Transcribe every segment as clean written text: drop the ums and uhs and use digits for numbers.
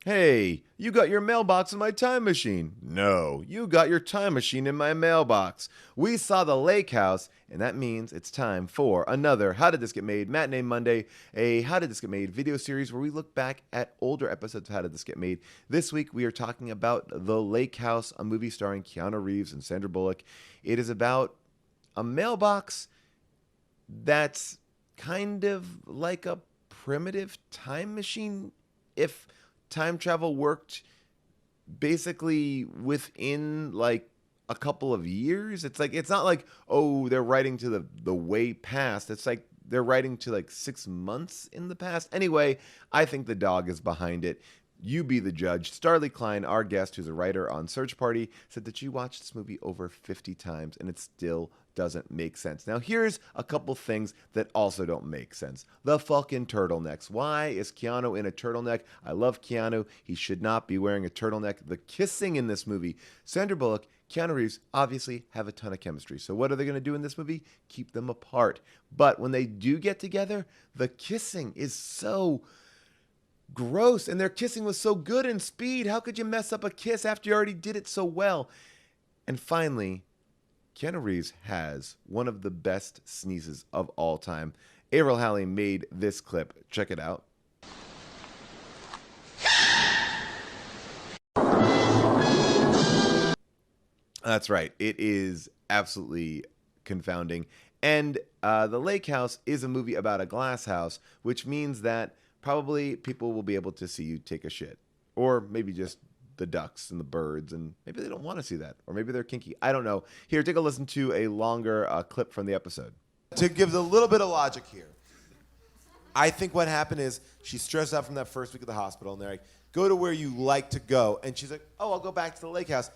Hey, you got your mailbox in my time machine. No, you got your time machine in my mailbox. We saw the lake house, and that means it's time for another How Did This Get Made Matinee Monday, a How Did This Get Made video series where we look back at older episodes of How Did This Get Made. This week we are talking about The Lake House, a movie starring Keanu Reeves and Sandra Bullock. It is about a mailbox that's kind of like a primitive time machine if time travel worked basically within like a couple of years. It's not like, oh, they're writing to the way past. It's like they're writing to like 6 months in the past. Anyway, I think the dog is behind it. You be the judge. Starlee, Kline, our guest, who's a writer on Search Party, said that she watched this movie over 50 times and it still doesn't make sense. Now, here's a couple things that also don't make sense. The fucking turtlenecks. Why is Keanu in a turtleneck? I love Keanu. He should not be wearing a turtleneck. The kissing in this movie. Sandra Bullock, Keanu Reeves obviously have a ton of chemistry. So what are they going to do in this movie? Keep them apart. But when they do get together, the kissing is so gross, and their kissing was so good in Speed. How could you mess up a kiss after you already did it so well? And finally, Keanu Reeves has one of the best sneezes of all time. Avril Halley made this clip. Check it out. That's right. It is absolutely confounding. And The Lake House is a movie about a glass house, which means that probably people will be able to see you take a shit. Or maybe just the ducks and the birds, and maybe they don't want to see that. Or maybe they're kinky. I don't know. Here, take a listen to a longer clip from the episode. To give a little bit of logic here, I think what happened is she's stressed out from that first week at the hospital, and they're like, go to where you like to go. And she's like, oh, I'll go back to the lake house.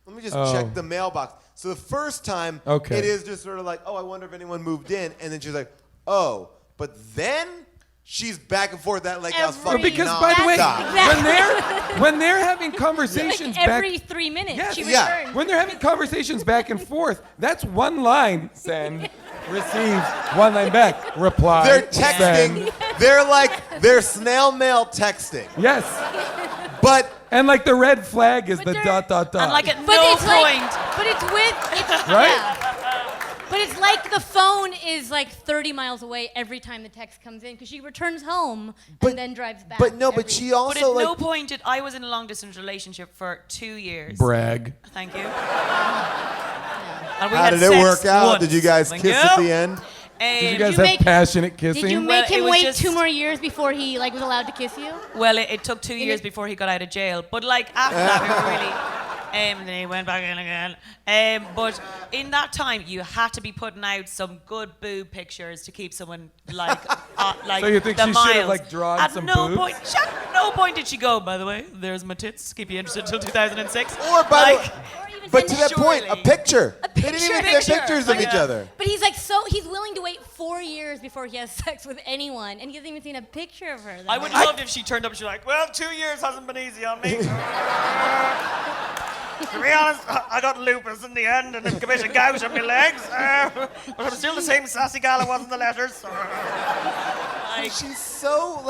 Let me just check the mailbox. So the first time, it is just sort of like, oh, I wonder if anyone moved in. And then she's like, oh. But then she's back and forth that lake house fucking because, by the way, Exactly. when they're having conversations like every 3 minutes, she returns. when they're having conversations back and forth, that's one line. Send, receive, one line back, reply. They're texting. Send. They're snail mail texting. Yes. But And like the red flag is the ... And like at right? no point. But it's with, yeah. But it's like the phone is like 30 miles away every time the text comes in because she returns home and then drives back. But she also But at no point did I was in a long distance relationship for 2 years. Brag. Thank you. How did it work out? Once. Did you guys kiss at the end? Did you guys have passionate kissing? Did you make him it was wait just- 2 more years before he was allowed to kiss you? Well, it took 2 years before he got out of jail. But like after that, we were really. And then he went back in again. But in that time, you had to be putting out some good boob pictures to keep someone like So you think the she miles. should have like drawn At some no boobs? point, at no point did she go. By the way, there's my tits. Keep you interested until 2006. Or by like, but to that point, a surely. picture. A They didn't even picture. take pictures of each other. But he's he's willing to wait 4 years before he has sex with anyone, and he hasn't even seen a picture of her. I would have loved if she turned up and she's like, well, 2 years hasn't been easy on me. To be honest, I got lupus in the end and a commission gout on my legs. But I'm still the same sassy gal I was in the letters. She's so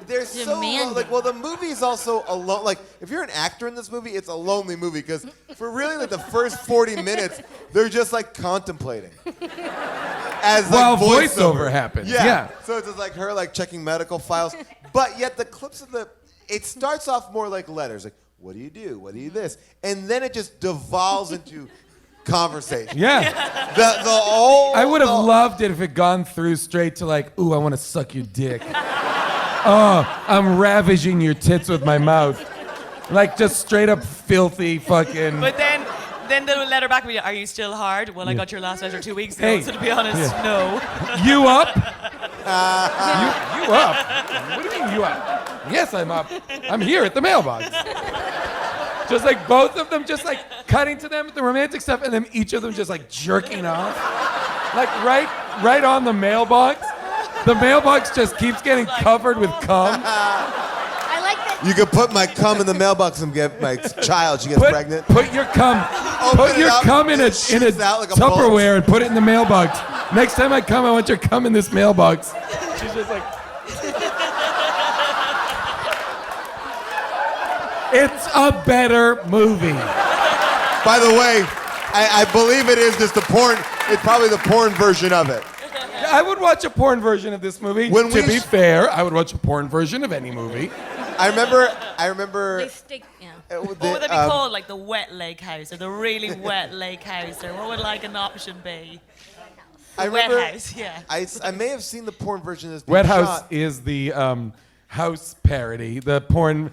they're so Demanding. well, the movie's also alone. Like, if you're an actor in this movie, it's a lonely movie because for really the first 40 minutes, they're just contemplating. As While voiceover happens. Yeah. So it's just her checking medical files, but yet the clips of it starts off more like letters, like what do you do? What do you this? And then it just devolves into conversation. Yeah. The whole. I would have loved it if it gone through straight to ooh, I want to suck your dick. Oh, I'm ravaging your tits with my mouth. Just straight up filthy fucking. But then they'll let her back with you. Are you still hard? Well, I got your last letter 2 weeks ago, Hey. so to be honest, no. You up? You up? What do you mean you up? Yes, I'm up. I'm here at the mailbox. Just both of them just cutting to them with the romantic stuff and then each of them just jerking off. Right on the mailbox. The mailbox just keeps getting covered with cum. I like that. You can put my cum in the mailbox and get my child. She gets pregnant. Put your cum. Put your cum in a out like a Tupperware and put it in the mailbox. Next time I come, I want your cum in this mailbox. She's just It's a better movie. By the way, I believe it is just the porn. It's probably the porn version of it. I would watch a porn version of this movie. When to we be sh- fair, I would watch a porn version of any movie. I remember. They stick. Yeah. What would they be called? Like the wet lake house or the really wet lake house? Or what would like an option be? I Wet remember. house, yeah. I may have seen the porn version of this being Wet House shot. is the House parody, the porn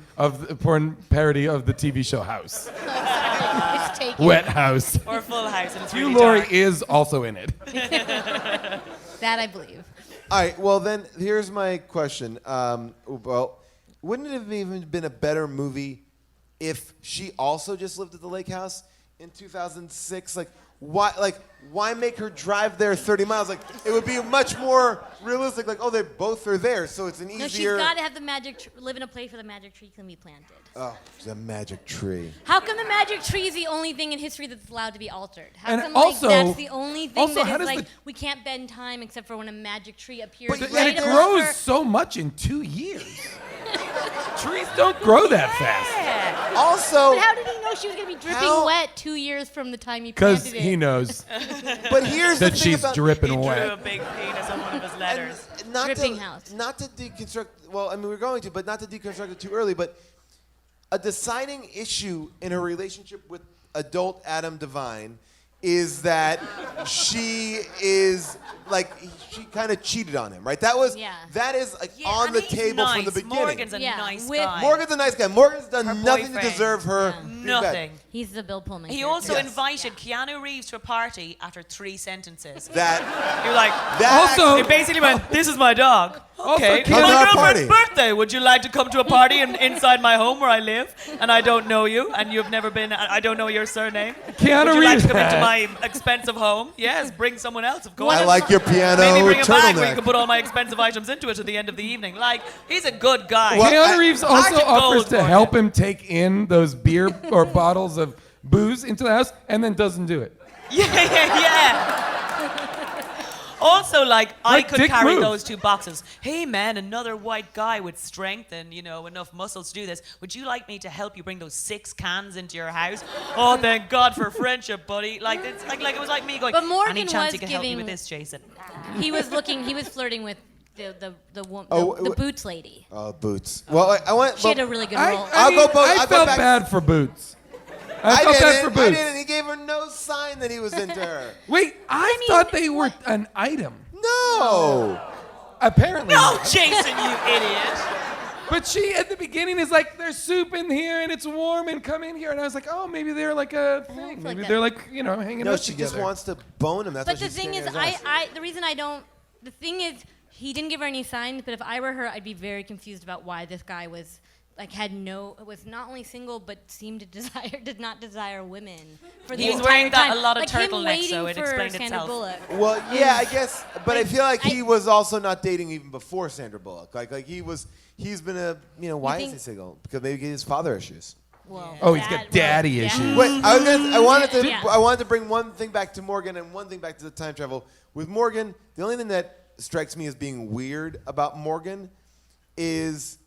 parody of the TV show House. It's taken. Wet House. Or Full House and it's Hugh really Laurie dark. is also in it. That I believe. All right. Well, then here's my question. Well, wouldn't it have even been a better movie if she also just lived at the lake house in 2006? Why make her drive there 30 miles? Like, it would be much more realistic. Like, oh, they both are there, so it's an easier. No, she's got to have the magic. Live in a place where the magic tree can be planted. Oh, it's a magic tree. How come the magic tree is the only thing in history that's allowed to be altered? How And come also- that's the only thing also, that how is does like the- we can't bend time except for when a magic tree appears But- And right it above grows her. so much in 2 years. Trees don't grow that fast. Yeah. Also, But how did he know she was gonna be dripping How- wet 2 years from the time he Because planted it? he knows but here's the that thing she's about He dripping drew a wet. big penis on one of his letters. and not Dripping to, house. Not to deconstruct. Well, I mean, we're going to, but not to deconstruct it too early. But a deciding issue in her relationship with adult Adam Devine is that she is like she kind of cheated on him, right? That is like Yeah, on and the he's table nice. from the beginning. Morgan's a Yeah, nice with- guy. Morgan's a nice guy. Morgan's done Her nothing to boyfriend. deserve her. Yeah. being Nothing. bad. He's the Bill Pullman. He character. also Yes. invited Keanu Reeves to a party after 3 sentences. That You're like, that Also- it basically went, this is my dog. Okay, Keanu- my Come to our girlfriend's party. birthday. Would you like to come to a party inside my home where I live? And I don't know you, and you've never been, I don't know your surname. Keanu Would you like Reeves to come into had- my expensive home? Yes, bring someone else, of course. I like your piano Maybe bring a bag where you turtleneck. can put all my expensive items into it at the end of the evening. Like, he's a good guy. Well, Keanu I- Reeves also Arctic offers Gold to for help him. him take in those beer or bottles of booze into the house and then doesn't do it. Yeah. Also, like I Like could dick carry move. those 2 boxes. Hey, man, another white guy with strength and, enough muscles to do this. Would you like me to help you bring those 6 cans into your house? Oh, thank God for friendship, buddy. Like, it's like it was like me going, But Morgan any chance was you can help me giving- with this, Jason? He was flirting with Oh, the Boots lady. Oh, Boots. Well, I want. She had a really good I, role. I, I'll mean, go both- I I'll go felt back- bad for Boots. I I felt bad didn't. for I Boots. didn't. He gave her no sign that he was into her. Wait, I mean, thought they were an item. No. Apparently No, not. Jason, you idiot. But she, at the beginning, is like, there's soup in here and it's warm and come in here. And I was like, oh, maybe they're like a feel thing. like Maybe that. they're like, hanging No, out she together. just wants to bone him. That's But why the she's thing is, staring at his ass. the reason I don't, the thing is, he didn't give her any signs. But if I were her, I'd be very confused about why this guy was was not only single but did not desire women for the He was entire wearing that time. a lot of like him turtlenecks, waiting so it for explained Sandra itself. Bullock. Well, yeah, I guess, but I feel like I- he was also not dating even before Sandra Bullock. Like he's been a, why is think- he single? Because maybe he has father issues. Well, Oh, he's got daddy issues. Wait, I Yeah. wanted to bring one thing back to Morgan and one thing back to the time travel. With Morgan, the only thing that strikes me as being weird about Morgan is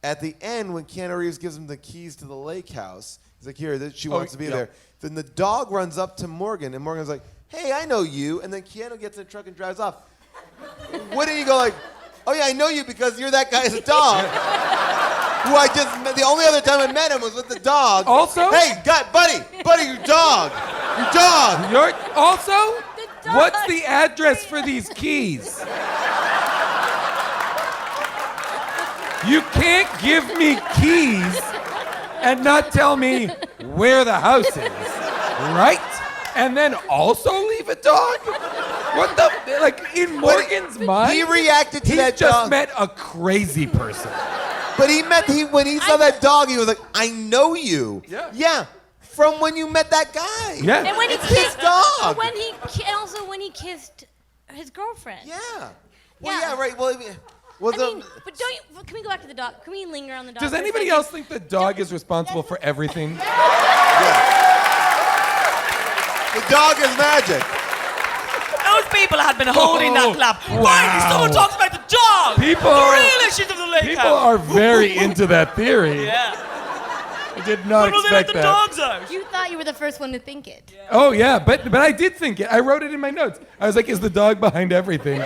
at the end when Keanu Reeves gives him the keys to the lake house. He's like, here, she wants to be yeah. there. Then the dog runs up to Morgan, and Morgan's like, hey, I know you. And then Keanu gets in the truck and drives off. Wouldn't you go like, oh yeah, I know you because you're that guy's dog. Who I just met. The only other time I met him was with the dog. Also? Hey, buddy, your dog. Your dog. You're also, The dog. what's the address for these keys? You can't give me keys and not tell me where the house is, right? And then also leave a dog? What the, like in Morgan's mind? He reacted to he's that just dog. met a crazy person. But when he saw that dog, he was like, I know you. Yeah. Yeah. From when you met that guy. Yeah. And when he It's his kissed, dog. and also when he kissed his girlfriend. Yeah. Well, Yeah. yeah, right. Well, I mean, but don't you? Can we go back to the dog? Can we linger on the dog? Does for a anybody second? else think the dog is responsible for everything? the dog is magic. Those people had been holding that clap. Finally, wow. someone talks about the dog. People- the real issues of the lake People house. are very into that theory. Yeah. I did not When will they let expect the that. dogs out? You thought you were the first one to think it. Oh yeah, but I did think it. I wrote it in my notes. I was like, is the dog behind everything?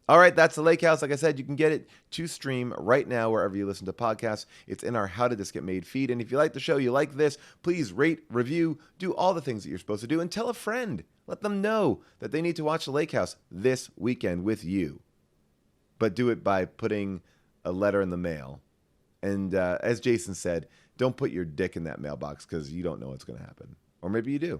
All right, that's the Lake House. Like I said, you can get it to stream right now wherever you listen to podcasts. It's in our How Did This Get Made feed. And if you like the show, you like this, please rate, review, do all the things that you're supposed to do, and tell a friend. Let them know that they need to watch the Lake House this weekend with you. But do it by putting a letter in the mail. And as Jason said, don't put your dick in that mailbox because you don't know what's going to happen. Or maybe you do.